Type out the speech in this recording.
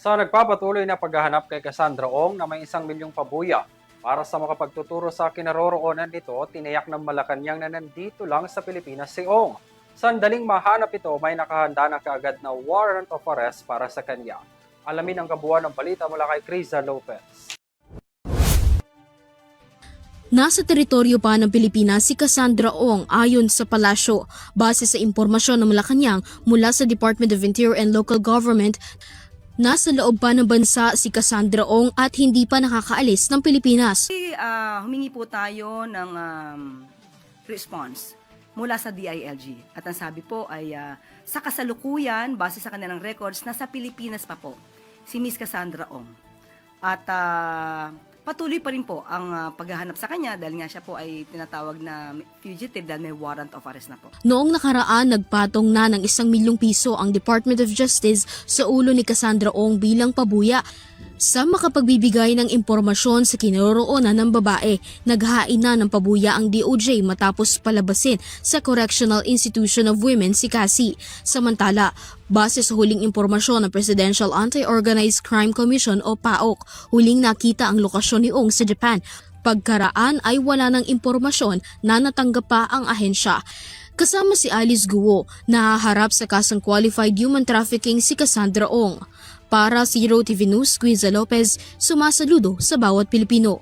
Sa nagpapatuloy na paghahanap kay Cassandra Ong na may 1 milyong pabuya para sa makapagtuturo sa kinaroroonan nito, tiniyak ng Malacanang na nandito lang sa Pilipinas si Ong. Sandaling mahanap ito, may nakahanda na kaagad na warrant of arrest para sa kanya. Alamin ang kabuuan ng balita mula kay Criza Lopez. Nasa teritoryo pa ng Pilipinas si Cassandra Ong ayon sa palasyo. Base sa impormasyon ng Malacanang mula sa Department of Interior and Local Government, nasa loob pa ng bansa si Cassandra Ong at hindi pa nakakaalis ng Pilipinas. Humingi po tayo ng response mula sa DILG. At ang sabi po ay sa kasalukuyan, base sa kanilang records, nasa Pilipinas pa po si Miss Cassandra Ong. At patuloy pa rin po ang paghahanap sa kanya dahil nga siya po ay tinatawag na fugitive dahil may warrant of arrest na po. Noong nakaraan, nagpatong na ng 1 milyong piso ang Department of Justice sa ulo ni Cassandra Ong bilang pabuya sa makapagbibigay ng impormasyon sa kinaroroonan ng babae. Naghain na ng pabuya ang DOJ matapos palabasin sa Correctional Institution of Women si Cassie. Samantala, base sa huling impormasyon ng Presidential Anti-Organized Crime Commission o PAOK, huling nakita ang lokasyon ni Ong sa Japan. Pagkaraan ay wala ng impormasyon na natanggap pa ang ahensya. Kasama si Alice Guo, nahaharap sa kasang qualified human trafficking si Cassandra Ong. Para sa Hero TV News, Criza Lopez, sumasaludo sa bawat Pilipino.